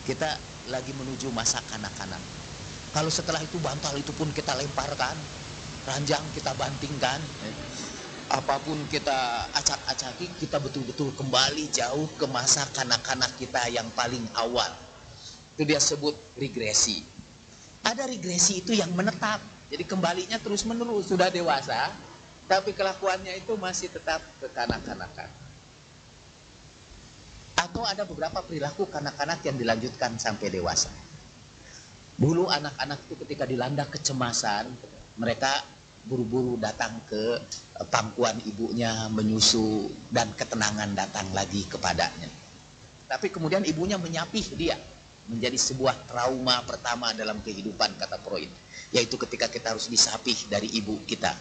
kita lagi menuju masa kanak-kanak. Kalau setelah itu bantal itu pun kita lemparkan, ranjang kita bantingkan, apapun kita acak-acaki, kita betul-betul kembali jauh ke masa kanak-kanak kita yang paling awal. Itu dia sebut regresi. Ada regresi itu yang menetap, jadi kembalinya terus menerus, sudah dewasa tapi kelakuannya itu masih tetap kekanak-kanakan. Atau ada beberapa perilaku kanak-kanak yang dilanjutkan sampai dewasa. Dulu anak-anak itu ketika dilanda kecemasan, mereka buru-buru datang ke pangkuan ibunya menyusu, dan ketenangan datang lagi kepadanya. Tapi kemudian ibunya menyapih dia, menjadi sebuah trauma pertama dalam kehidupan, kata Freud, yaitu ketika kita harus disapih dari ibu kita.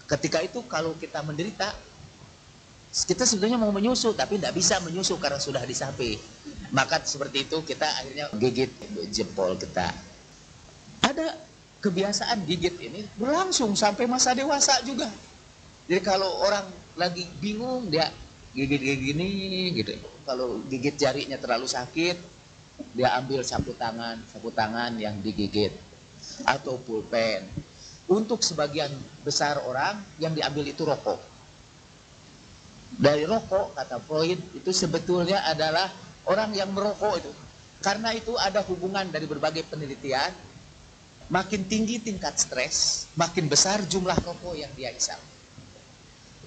Ketika itu kalau kita menderita, kita sebetulnya mau menyusu tapi tidak bisa menyusu karena sudah disapih. Maka seperti itu kita akhirnya gigit jempol kita. Ada kebiasaan gigit ini berlangsung sampai masa dewasa juga. Jadi kalau orang lagi bingung, dia gigit-gigit gini gitu. Kalau gigit jarinya terlalu sakit, dia ambil sapu tangan yang digigit atau pulpen. Untuk sebagian besar orang yang diambil itu rokok. Dari rokok, kata Freud, itu sebetulnya adalah orang yang merokok itu. Karena itu ada hubungan dari berbagai penelitian. Makin tinggi tingkat stres, makin besar jumlah rokok yang dia hisap.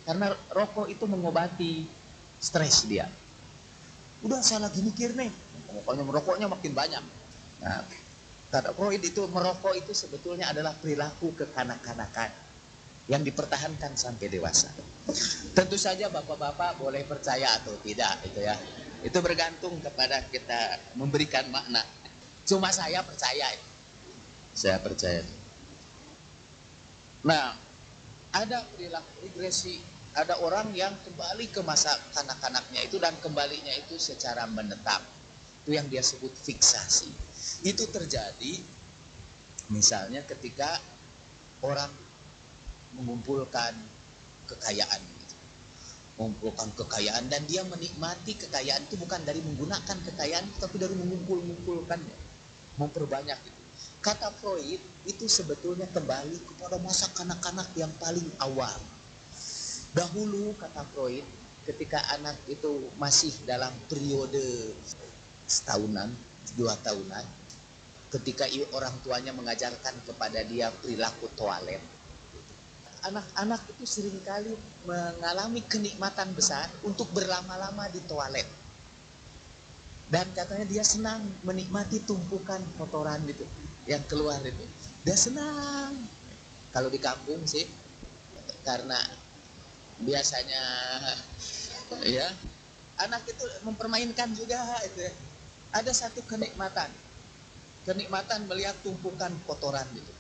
Karena rokok itu mengobati stres dia. Udah saya lagi mikir nih, pokoknya merokoknya makin banyak. Nah, kata Freud itu merokok itu sebetulnya adalah perilaku kekanak-kanakan yang dipertahankan sampai dewasa. Tentu saja bapak-bapak boleh percaya atau tidak itu ya. Itu bergantung kepada kita memberikan makna. Cuma saya percaya. Saya percaya. Nah, ada perilaku regresi. Ada orang yang kembali ke masa kanak-kanaknya itu, dan kembalinya itu secara menetap. Itu yang dia sebut fiksasi. Itu terjadi misalnya ketika orang mengumpulkan kekayaan, mengumpulkan kekayaan, dan dia menikmati kekayaan itu bukan dari menggunakan kekayaan, tapi dari mengumpulkannya, memperbanyak itu. Kata Freud, itu sebetulnya kembali kepada masa kanak-kanak yang paling awal. Dahulu, kata Freud, ketika anak itu masih dalam periode setahunan, 2 tahunan, ketika orang tuanya mengajarkan kepada dia perilaku toilet, anak-anak itu seringkali mengalami kenikmatan besar untuk berlama-lama di toilet. Dan katanya dia senang menikmati tumpukan kotoran itu yang keluar itu. Dia senang. Kalau di kampung sih, karena biasanya ya anak itu mempermainkan juga itu. Ada satu kenikmatan melihat tumpukan kotoran itu.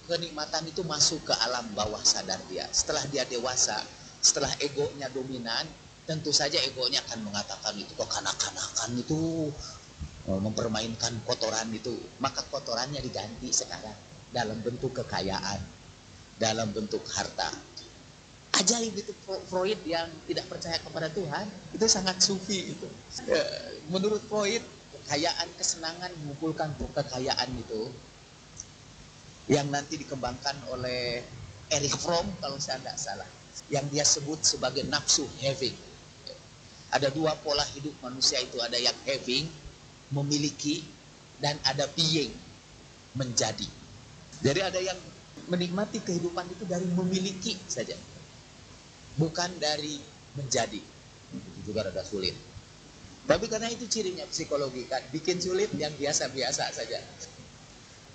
Kenikmatan itu masuk ke alam bawah sadar dia. Setelah dia dewasa, setelah egonya dominan, tentu saja egonya akan mengatakan itu kok kanak-kanakan itu mempermainkan kotoran itu. Maka kotorannya diganti sekarang dalam bentuk kekayaan, dalam bentuk harta. Ajaib itu. Freud yang tidak percaya kepada Tuhan itu sangat sufi itu. Menurut Freud, kekayaan, kesenangan mengumpulkan kekayaan itu, yang nanti dikembangkan oleh Erich Fromm kalau saya tidak salah, yang dia sebut sebagai nafsu having. Ada 2 pola hidup manusia itu, ada yang having, memiliki, dan ada being, menjadi. Jadi ada yang menikmati kehidupan itu dari memiliki saja, bukan dari menjadi. Itu juga rada sulit. Tapi karena itu cirinya psikologi kan, bikin sulit yang biasa-biasa saja.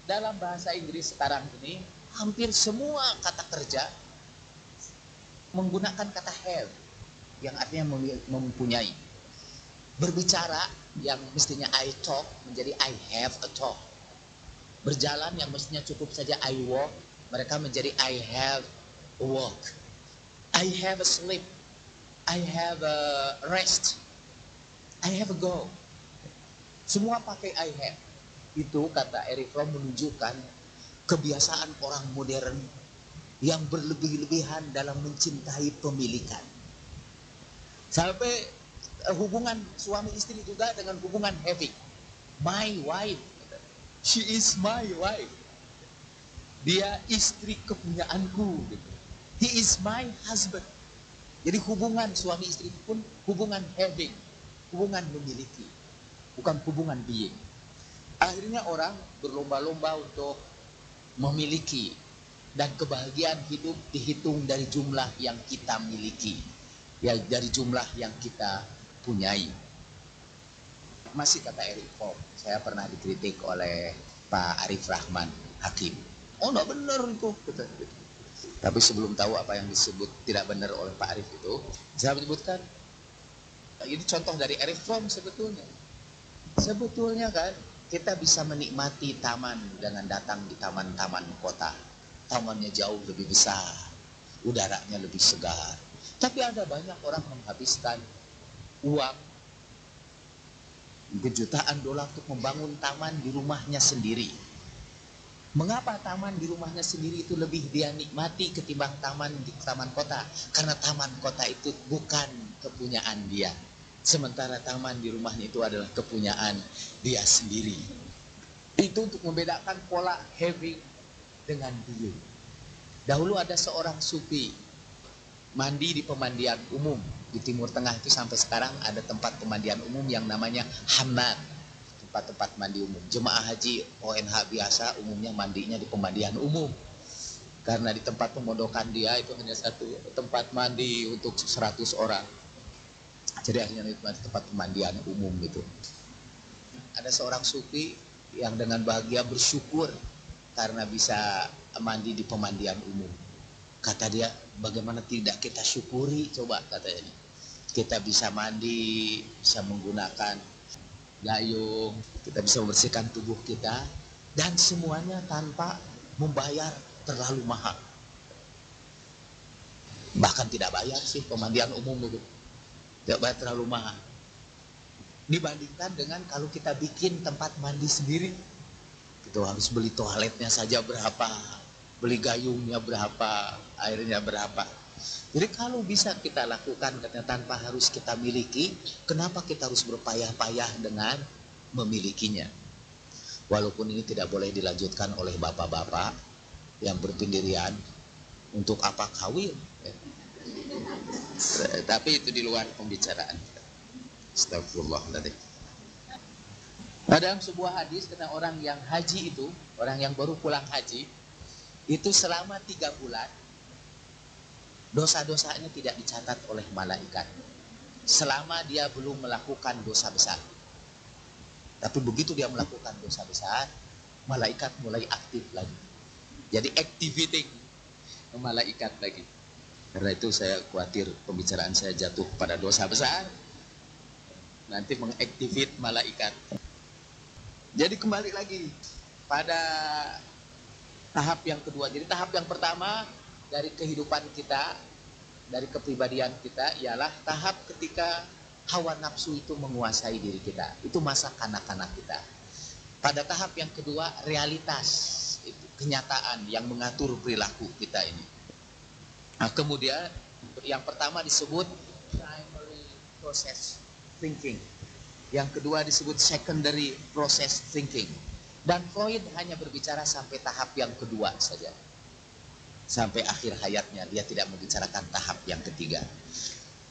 Dalam bahasa Inggris sekarang ini, hampir semua kata kerja menggunakan kata have, yang artinya mempunyai. Berbicara yang mestinya I talk menjadi I have a talk. Berjalan yang mestinya cukup saja I walk, mereka menjadi I have a walk. I have a sleep, I have a rest, I have a go. Semua pakai I have. Itu kata Erich Fromm menunjukkan kebiasaan orang modern yang berlebih-lebihan dalam mencintai pemilikan. Sampai hubungan suami istri juga dengan hubungan having. My wife, she is my wife. Dia istri kepunyaanku. He is my husband. Jadi hubungan suami istri pun hubungan having, hubungan memiliki, bukan hubungan being. Akhirnya orang berlomba-lomba untuk memiliki, dan kebahagiaan hidup dihitung dari jumlah yang kita miliki, ya, dari jumlah yang kita punyai. Masih kata Eric Fromm, saya pernah dikritik oleh Pak Arif Rahman Hakim. Oh, enggak benar itu. Tapi sebelum tahu apa yang disebut tidak benar oleh Pak Arif itu, saya menyebutkan, ini contoh dari Eric Fromm sebetulnya. Sebetulnya kan, kita bisa menikmati taman dengan datang di taman-taman kota. Tamannya jauh lebih besar, udaranya lebih segar. Tapi ada banyak orang menghabiskan uang jutaan dolar untuk membangun taman di rumahnya sendiri. Mengapa taman di rumahnya sendiri itu lebih dia nikmati ketimbang taman di taman kota? Karena taman kota itu bukan kepunyaan dia, sementara taman di rumahnya itu adalah kepunyaan dia sendiri. Itu untuk membedakan pola having dengan being. Dahulu ada seorang sufi mandi di pemandian umum di Timur Tengah itu, sampai sekarang ada tempat pemandian umum yang namanya hammam, tempat-tempat mandi umum. Jemaah haji ONH biasa umumnya mandinya di pemandian umum, karena di tempat pemondokan dia itu hanya satu tempat mandi untuk 100 orang. Jadi akhirnya itu tempat pemandian umum gitu. Ada seorang sufi yang dengan bahagia bersyukur karena bisa mandi di pemandian umum. Kata dia, bagaimana tidak kita syukuri, coba katanya. Kita bisa mandi, bisa menggunakan gayung, kita bisa membersihkan tubuh kita, dan semuanya tanpa membayar terlalu mahal. Bahkan tidak bayar sih pemandian umum itu, tidak bayar terlalu mahal. Dibandingkan dengan kalau kita bikin tempat mandi sendiri, itu harus beli toiletnya saja berapa, beli gayungnya berapa, airnya berapa. Jadi kalau bisa kita lakukan tanpa harus kita miliki, kenapa kita harus berpayah-payah dengan memilikinya? Walaupun ini tidak boleh dilanjutkan oleh bapak-bapak yang berpendirian, untuk apa kawin? Tapi itu di luar pembicaraan. Astagfirullahaladzim. Nah, dalam sebuah hadis kata orang yang haji itu, orang yang baru pulang haji, itu selama 3 bulan dosa-dosanya tidak dicatat oleh malaikat selama dia belum melakukan dosa besar. Tapi begitu dia melakukan dosa besar, malaikat mulai aktif lagi. Jadi activating malaikat lagi. Karena itu saya khawatir pembicaraan saya jatuh pada dosa besar, nanti mengaktifit malaikat. Jadi kembali lagi pada tahap yang kedua. Jadi tahap yang pertama dari kehidupan kita, dari kepribadian kita, ialah tahap ketika hawa nafsu itu menguasai diri kita. Itu masa kanak-kanak kita. Pada tahap yang kedua, realitas, itu kenyataan yang mengatur perilaku kita ini. Nah, kemudian yang pertama disebut primary process thinking. Yang kedua disebut secondary process thinking. Dan Freud hanya berbicara sampai tahap yang kedua saja. Sampai akhir hayatnya dia tidak membicarakan tahap yang ketiga.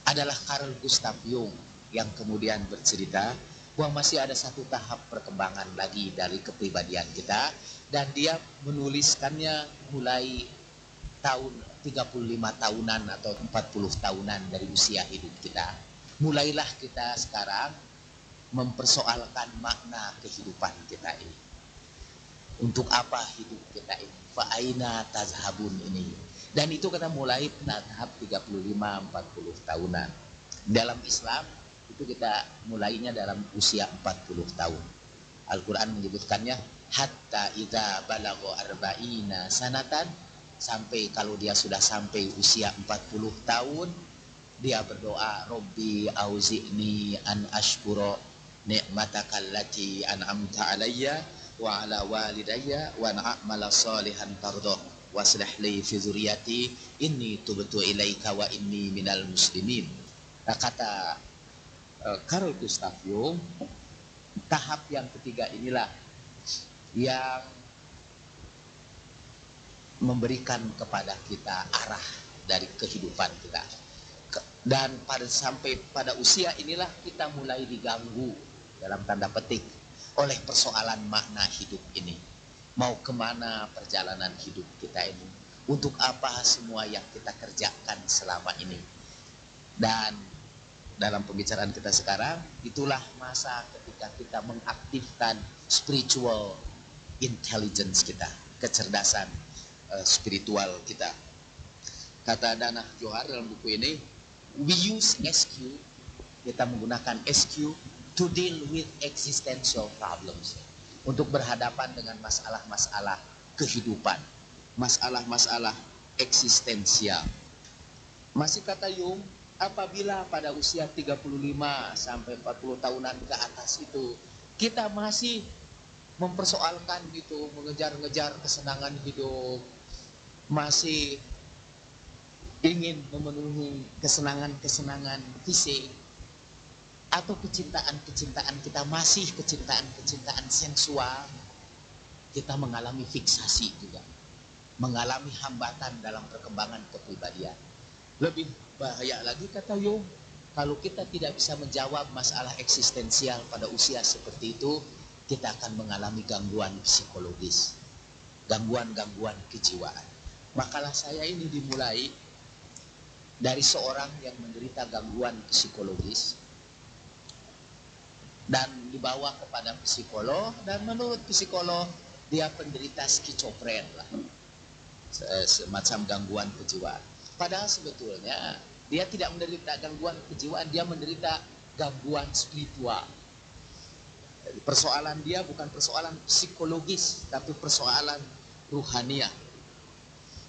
Adalah Carl Gustav Jung yang kemudian bercerita bahwa masih ada satu tahap perkembangan lagi dari kepribadian kita, dan dia menuliskannya mulai tahun 35 tahunan atau 40 tahunan dari usia hidup kita. Mulailah kita sekarang mempersoalkan makna kehidupan kita ini. Untuk apa hidup kita ini? Fa'aina tazhabun ini. Dan itu kita mulai tahap 35-40 tahunan. Dalam Islam itu kita mulainya dalam usia 40 tahun. Al-Quran menyebutkannya hatta idza balagha arba'ina sanatan, sampai kalau dia sudah sampai usia 40 tahun dia berdoa, Rabbi auzi'ni an ashkura ni'mataka allati an'amta alayya wa ala walidayya wa na'amala salihan tardah waslih li fi dzurriyyati inni tubtu ilaika wa inni minal muslimin. Kata Carl Gustav Jung, tahap yang ketiga inilah yang memberikan kepada kita arah dari kehidupan kita. Dan sampai pada usia inilah kita mulai diganggu dalam tanda petik oleh persoalan makna hidup ini. Mau kemana perjalanan hidup kita ini? Untuk apa semua yang kita kerjakan selama ini? Dan dalam pembicaraan kita sekarang, itulah masa ketika kita mengaktifkan spiritual intelligence kita, kecerdasan spiritual kita. Kata Dana Johar dalam buku ini, we use SQ, kita menggunakan SQ to deal with existential problems, untuk berhadapan dengan masalah-masalah kehidupan, masalah-masalah eksistensial. Masih kata Jung, apabila pada usia 35 sampai 40 tahunan ke atas itu kita masih mempersoalkan gitu, mengejar-ngejar kesenangan hidup, masih ingin memenuhi kesenangan-kesenangan fisik, atau kecintaan-kecintaan kita masih kecintaan-kecintaan sensual, kita mengalami fiksasi juga, mengalami hambatan dalam perkembangan kepribadian. Lebih bahaya lagi kata Jung, kalau kita tidak bisa menjawab masalah eksistensial pada usia seperti itu, kita akan mengalami gangguan psikologis, gangguan-gangguan kejiwaan. Makalah saya ini dimulai dari seorang yang menderita gangguan psikologis dan dibawa kepada psikolog, dan menurut psikolog dia penderita skizofren lah, semacam gangguan kejiwaan. Padahal sebetulnya dia tidak menderita gangguan kejiwaan, dia menderita gangguan spiritual. Persoalan dia bukan persoalan psikologis, tapi persoalan ruhaniah.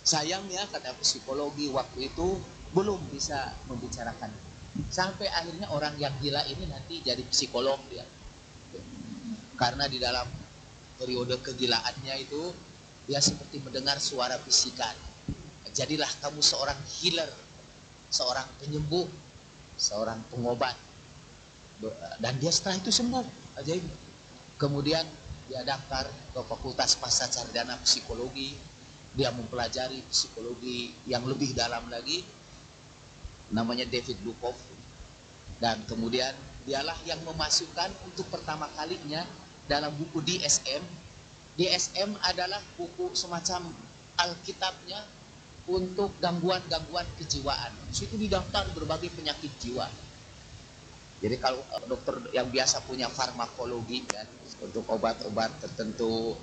Sayangnya kata psikologi waktu itu belum bisa membicarakan. Sampai akhirnya orang yang gila ini nanti jadi psikolog dia. Karena di dalam periode kegilaannya itu dia seperti mendengar suara bisikan. Jadilah kamu seorang healer, seorang penyembuh, seorang pengobat. Dan dia setelah itu sembuh. Ajaib. Kemudian dia daftar ke Fakultas Pascasarjana Psikologi. Dia mempelajari psikologi yang lebih dalam lagi, namanya David Lukov. Dan kemudian dialah yang memasukkan untuk pertama kalinya dalam buku DSM. DSM adalah buku semacam Alkitabnya untuk gangguan-gangguan kejiwaan. Di situ didaftar berbagai penyakit jiwa. Jadi kalau dokter yang biasa punya farmakologi kan, untuk obat-obat tertentu,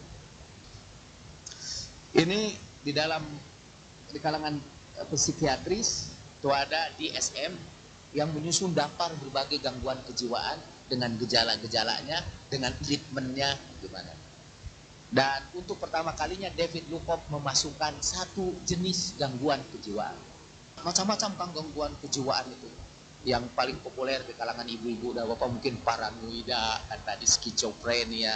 ini di kalangan psikiatris itu ada DSM yang menyusun daftar berbagai gangguan kejiwaan dengan gejala-gejalanya, dengan treatmentnya gimana. Dan untuk pertama kalinya David Lukov memasukkan satu jenis gangguan kejiwaan. Macam-macam gangguan kejiwaan itu. Yang paling populer di kalangan ibu-ibu dan bapak mungkin paranoida, kan tadi skizofrenia.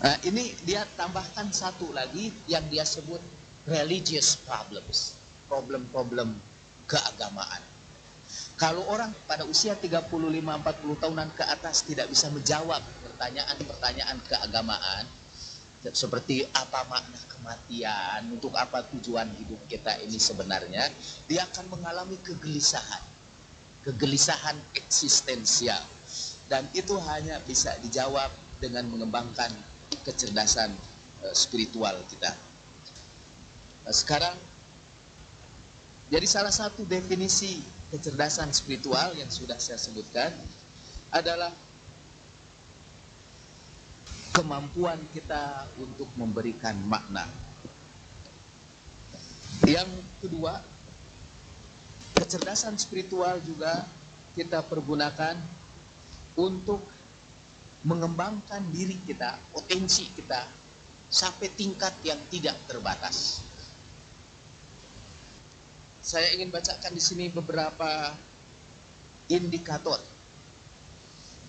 Nah, ini dia tambahkan satu lagi yang dia sebut religious problems, problem-problem keagamaan. Kalau orang pada usia 35-40 tahunan ke atas tidak bisa menjawab pertanyaan-pertanyaan keagamaan, seperti apa makna kematian, untuk apa tujuan hidup kita ini sebenarnya, dia akan mengalami kegelisahan eksistensial. Dan itu hanya bisa dijawab dengan mengembangkan kecerdasan spiritual kita. Sekarang, jadi salah satu definisi kecerdasan spiritual yang sudah saya sebutkan adalah kemampuan kita untuk memberikan makna. Yang kedua, kecerdasan spiritual juga kita pergunakan untuk mengembangkan diri kita, potensi kita sampai tingkat yang tidak terbatas. Saya ingin bacakan di sini beberapa indikator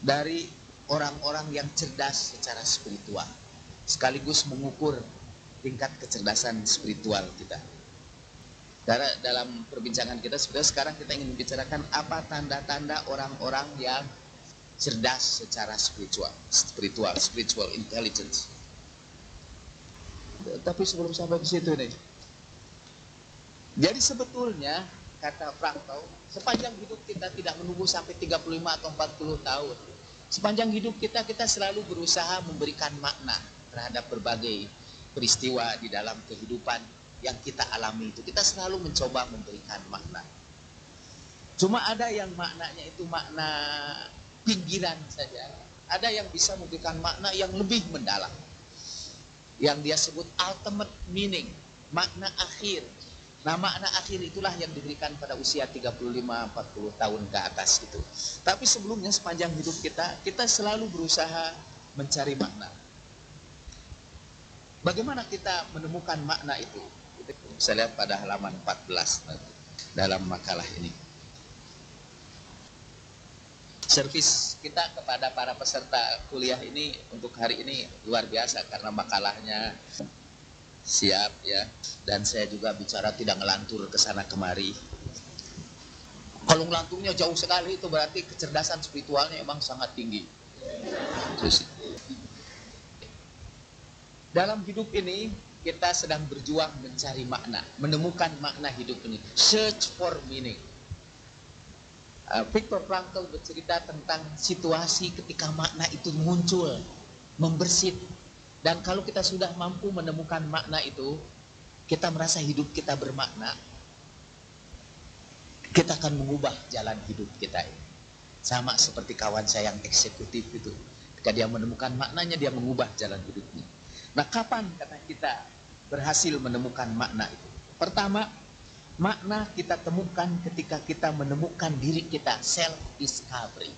dari orang-orang yang cerdas secara spiritual, sekaligus mengukur tingkat kecerdasan spiritual kita. Karena dalam perbincangan kita sekarang kita ingin membicarakan apa tanda-tanda orang-orang yang cerdas secara spiritual intelligence. Tapi sebelum sampai ke situ nih, jadi sebetulnya kata Frankl, sepanjang hidup kita tidak menunggu sampai 35 atau 40 tahun. Sepanjang hidup kita selalu berusaha memberikan makna terhadap berbagai peristiwa di dalam kehidupan yang kita alami itu. Kita selalu mencoba memberikan makna. Cuma ada yang maknanya itu makna pinggiran saja. Ada yang bisa memberikan makna yang lebih mendalam. Yang dia sebut ultimate meaning, makna akhir. Nah, makna akhir itulah yang diberikan pada usia 35-40 tahun ke atas itu. Tapi sebelumnya sepanjang hidup kita selalu berusaha mencari makna. Bagaimana kita menemukan makna itu? Saya lihat pada halaman 14 dalam makalah ini. Servis kita kepada para peserta kuliah ini untuk hari ini luar biasa karena makalahnya siap ya, dan saya juga bicara tidak ngelantur ke sana kemari. Kalau ngelanturnya jauh sekali itu berarti kecerdasan spiritualnya emang sangat tinggi. Terus, dalam hidup ini kita sedang berjuang mencari makna, menemukan makna hidup ini, search for meaning. Viktor Frankl bercerita tentang situasi ketika makna itu muncul, membersit. Dan kalau kita sudah mampu menemukan makna itu, kita merasa hidup kita bermakna, kita akan mengubah jalan hidup kita ini. Sama seperti kawan saya yang eksekutif itu, ketika dia menemukan maknanya, dia mengubah jalan hidupnya. Nah, kapan kata kita berhasil menemukan makna itu? Pertama, makna kita temukan ketika kita menemukan diri kita, self discovery.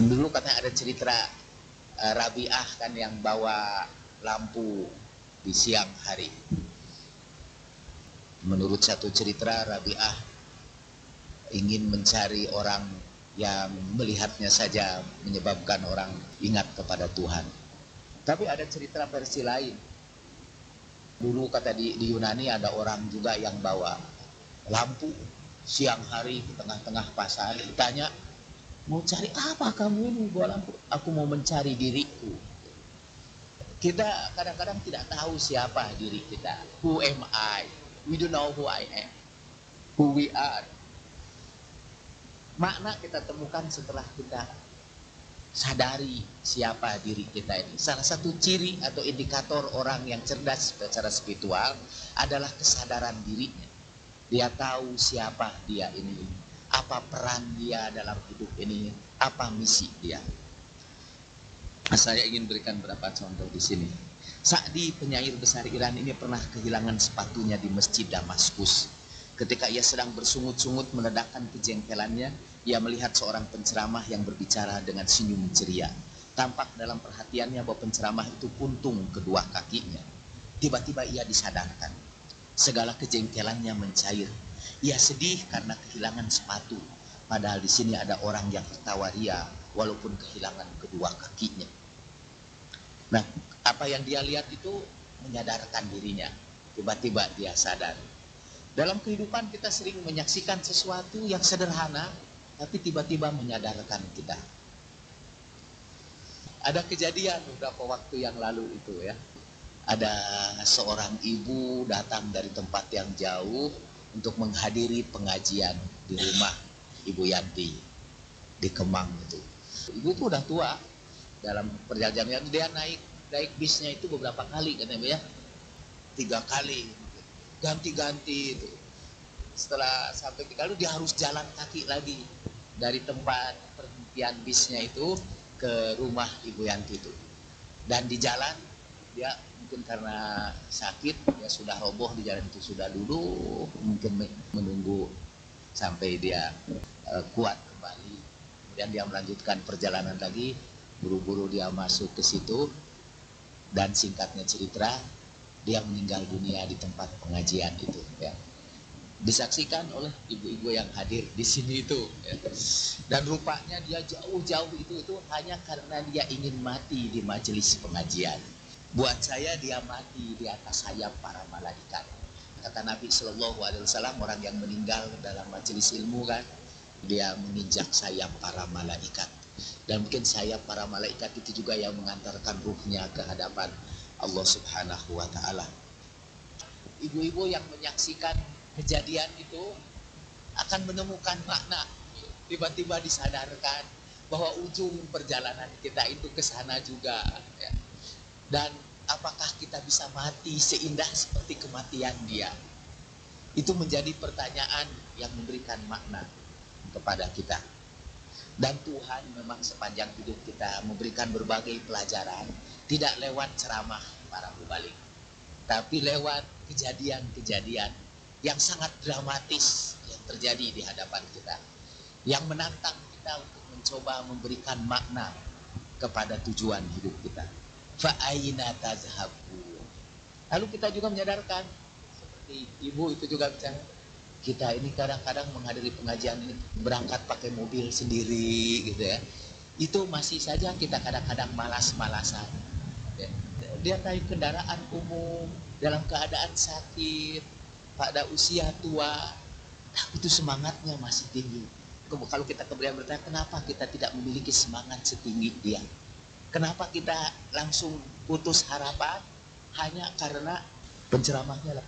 Dulu katanya ada cerita Rabi'ah kan yang bawa lampu di siang hari. Menurut satu cerita, Rabi'ah ingin mencari orang yang melihatnya saja menyebabkan orang ingat kepada Tuhan. Tapi ada cerita versi lain. Dulu kata di Yunani ada orang juga yang bawa lampu siang hari di tengah-tengah pasar. Ditanya, mau cari apa kamu ini bawa lampu? Aku mau mencari diriku. Kita kadang-kadang tidak tahu siapa diri kita. Who am I? We don't know who I am. Who we are. Makna kita temukan setelah kita sadari siapa diri kita ini. Salah satu ciri atau indikator orang yang cerdas secara spiritual adalah kesadaran dirinya. Dia tahu siapa dia ini, apa peran dia dalam hidup ini, apa misi dia. Saya ingin berikan beberapa contoh di sini. Sa'di, penyair besar Iran ini pernah kehilangan sepatunya di Masjid Damaskus. Ketika ia sedang bersungut-sungut meledakkan kejengkelannya, ia melihat seorang penceramah yang berbicara dengan senyum ceria. Tampak dalam perhatiannya bahwa penceramah itu puntung kedua kakinya. Tiba-tiba ia disadarkan. Segala kejengkelannya mencair. Ia sedih karena kehilangan sepatu. Padahal di sini ada orang yang tertawa ria walaupun kehilangan kedua kakinya. Nah, apa yang dia lihat itu menyadarkan dirinya. Tiba-tiba dia sadar. Dalam kehidupan kita sering menyaksikan sesuatu yang sederhana, tapi tiba-tiba menyadarkan kita. Ada kejadian beberapa waktu yang lalu itu ya. Ada seorang ibu datang dari tempat yang jauh untuk menghadiri pengajian di rumah Ibu Yanti di Kemang itu. Ibu itu udah tua. Dalam perjalanan dia naik bisnya itu beberapa kali katanya ya. 3 kali. Ganti-ganti itu. Setelah sampai 3 kali dia harus jalan kaki lagi dari tempat perhentian bisnya itu ke rumah Ibu Yanti itu. Dan di jalan dia mungkin karena sakit dia sudah roboh di jalan itu, sudah duduk mungkin menunggu sampai dia kuat kembali. Kemudian dia melanjutkan perjalanan lagi, buru-buru dia masuk ke situ dan singkatnya cerita dia meninggal dunia di tempat pengajian itu ya. Disaksikan oleh ibu-ibu yang hadir di sini itu ya. Dan rupanya dia jauh-jauh itu hanya karena dia ingin mati di majelis pengajian. Buat saya dia mati di atas sayap para malaikat. Kata Nabi Shallallahu Alaihi Wasallam, orang yang meninggal dalam majelis ilmu kan, dia menginjak sayap para malaikat. Dan mungkin sayap para malaikat itu juga yang mengantarkan ruhnya ke hadapan Allah Subhanahu Wa Taala. Ibu-ibu yang menyaksikan kejadian itu akan menemukan makna. Tiba-tiba disadarkan bahwa ujung perjalanan kita itu ke sana juga. Ya. Dan apakah kita bisa mati seindah seperti kematian dia? Itu menjadi pertanyaan yang memberikan makna kepada kita. Dan Tuhan memang sepanjang hidup kita memberikan berbagai pelajaran. Tidak lewat ceramah para mubalik, tapi lewat kejadian-kejadian yang sangat dramatis yang terjadi di hadapan kita, yang menantang kita untuk mencoba memberikan makna kepada tujuan hidup kita. Fa aina tazhabun. Lalu kita juga menyadarkan, seperti ibu itu juga bicara, kita ini kadang-kadang menghadiri pengajian ini berangkat pakai mobil sendiri gitu ya. Itu masih saja kita kadang-kadang malas-malasan. Ya. Dia naik kendaraan umum dalam keadaan sakit, pada usia tua, itu semangatnya masih tinggi. Kalau kita kemudian bertanya, kenapa kita tidak memiliki semangat setinggi dia? Kenapa kita langsung putus harapan hanya karena penceramahnya lah?